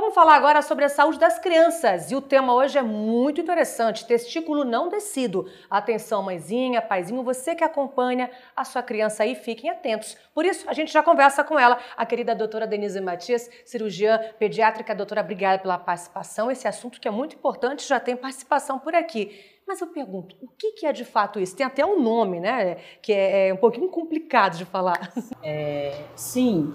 Vamos falar agora sobre a saúde das crianças. E o tema hoje é muito interessante, testículo não descido. Atenção, mãezinha, paizinho, você que acompanha a sua criança aí, fiquem atentos. Por isso, a gente já conversa com ela, a querida doutora Denise Matias, cirurgiã pediátrica. Doutora, obrigada pela participação. Esse assunto que é muito importante, já tem participação por aqui. Mas eu pergunto, o que é de fato isso? Tem até um nome, né, que é um pouquinho complicado de falar. Sim.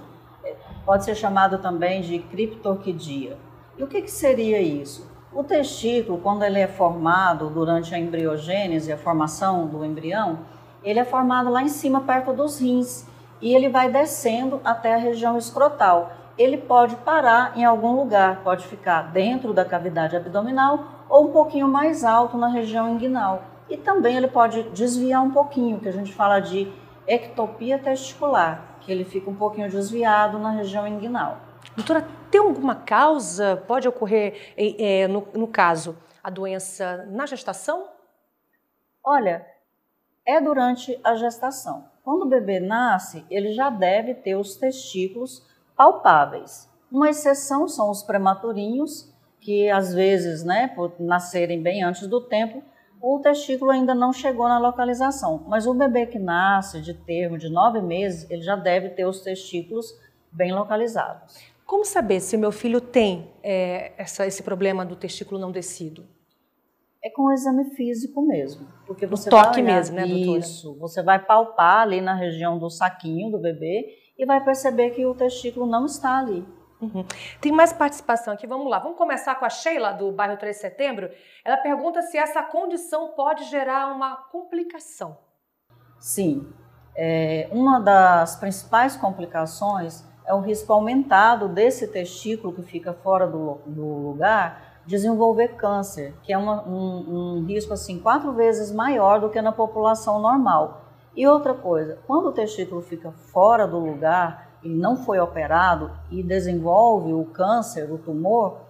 Pode ser chamado também de criptorquidia. E o que seria isso? O testículo, quando ele é formado durante a embriogênese, a formação do embrião, ele é formado lá em cima, perto dos rins, e ele vai descendo até a região escrotal. Ele pode parar em algum lugar, pode ficar dentro da cavidade abdominal ou um pouquinho mais alto na região inguinal. E também ele pode desviar um pouquinho, que a gente fala de ectopia testicular, que ele fica um pouquinho desviado na região inguinal. Doutora, tem alguma causa? Pode ocorrer, no caso, a doença na gestação? Olha, é durante a gestação. Quando o bebê nasce, ele já deve ter os testículos palpáveis. Uma exceção são os prematurinhos, que às vezes, por nascerem bem antes do tempo, o testículo ainda não chegou na localização, mas o bebê que nasce de termo de 9 meses, ele já deve ter os testículos bem localizados. Como saber se meu filho tem esse problema do testículo não descido? É com o exame físico mesmo. Porque você toque vai olhar, mesmo, né, doutora? Isso, você vai palpar ali na região do saquinho do bebê e vai perceber que o testículo não está ali. Uhum. Tem mais participação aqui, vamos lá. Vamos começar com a Sheila, do bairro 3 de Setembro. Ela pergunta se essa condição pode gerar uma complicação. Sim, uma das principais complicações é o risco aumentado desse testículo que fica fora do lugar desenvolver câncer, que é um risco assim 4 vezes maior do que na população normal. E outra coisa, quando o testículo fica fora do lugar, ele não foi operado e desenvolve o câncer, o tumor,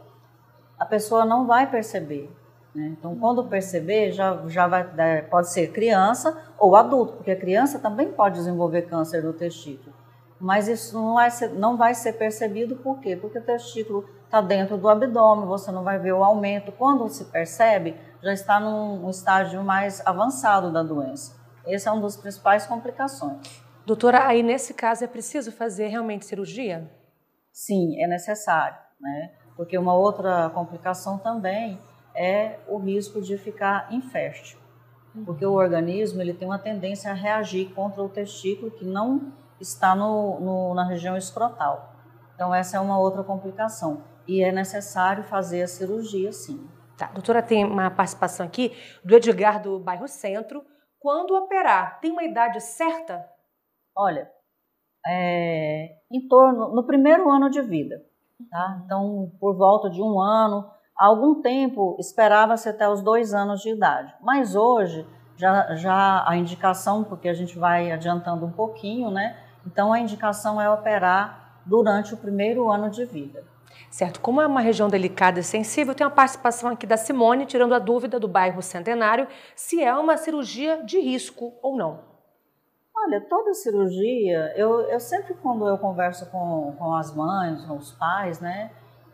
a pessoa não vai perceber. Então, quando perceber, já vai, pode ser criança ou adulto, porque a criança também pode desenvolver câncer do testículo. Mas isso não vai ser percebido, por quê? Porque o testículo está dentro do abdômen, você não vai ver o aumento. Quando se percebe, já está num estágio mais avançado da doença. Esse é uma das principais complicações. Doutora, aí nesse caso é preciso fazer realmente cirurgia? Sim, é necessário, porque uma outra complicação também é o risco de ficar infértil, porque o organismo ele tem uma tendência a reagir contra o testículo que não está na região escrotal. Então essa é uma outra complicação e é necessário fazer a cirurgia, sim. Tá, doutora, tem uma participação aqui do Edgar, do bairro Centro. Quando operar, tem uma idade certa? Olha, no primeiro ano de vida, tá? Então, por volta de 1 ano, há algum tempo esperava-se até os 2 anos de idade. Mas hoje, já a indicação, porque a gente vai adiantando um pouquinho, então a indicação é operar durante o primeiro ano de vida. Certo, como é uma região delicada e sensível, tem uma participação aqui da Simone, tirando a dúvida do bairro Centenário, se é uma cirurgia de risco ou não. Olha, toda cirurgia, eu sempre quando eu converso com as mães, com os pais,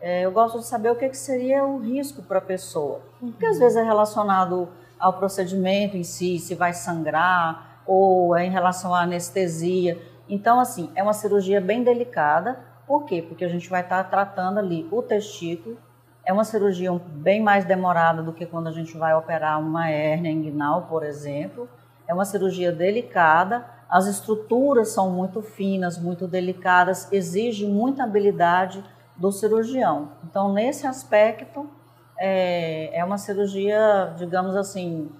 eu gosto de saber o que seria o risco para a pessoa. Porque às vezes é relacionado ao procedimento em si, se vai sangrar, ou é em relação à anestesia. Então, assim, é uma cirurgia bem delicada. Por quê? Porque a gente vai estar tratando ali o testículo. É uma cirurgia bem mais demorada do que quando a gente vai operar uma hérnia inguinal, por exemplo. É uma cirurgia delicada, as estruturas são muito finas, muito delicadas, exige muita habilidade do cirurgião. Então, nesse aspecto, é uma cirurgia, digamos assim,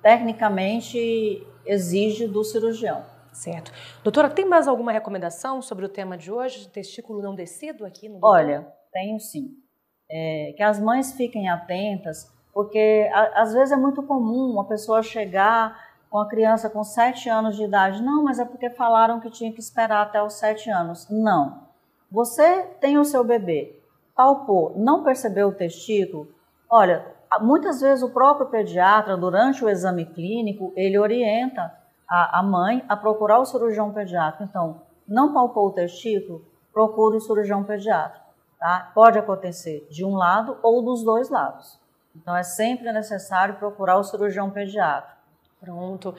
tecnicamente exige do cirurgião. Certo. Doutora, tem mais alguma recomendação sobre o tema de hoje, testículo não descido aqui no Olha, tenho sim. Que as mães fiquem atentas, porque às vezes é muito comum a pessoa chegar com a criança com 7 anos de idade. Não, mas é porque falaram que tinha que esperar até os 7 anos. Não. Você tem o seu bebê, palpou, não percebeu o testículo? Olha, muitas vezes o próprio pediatra, durante o exame clínico, ele orienta a mãe a procurar o cirurgião pediatra. Então, não palpou o testículo? Procure o cirurgião pediatra. tá? Pode acontecer de um lado ou dos dois lados. Então, é sempre necessário procurar o cirurgião pediatra. Pronto.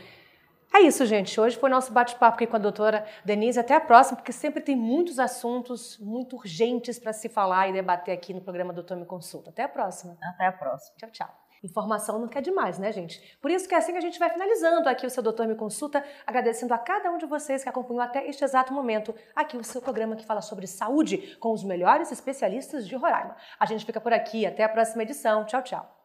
É isso, gente. Hoje foi nosso bate-papo aqui com a doutora Denise. Até a próxima, porque sempre tem muitos assuntos muito urgentes para se falar e debater aqui no programa Doutor Me Consulta. Até a próxima. Até a próxima. Tchau, tchau. Informação não quer demais, né, gente? Por isso que é assim que a gente vai finalizando aqui o seu Doutor Me Consulta, agradecendo a cada um de vocês que acompanhou até este exato momento aqui o seu programa que fala sobre saúde com os melhores especialistas de Roraima. A gente fica por aqui. Até a próxima edição. Tchau, tchau.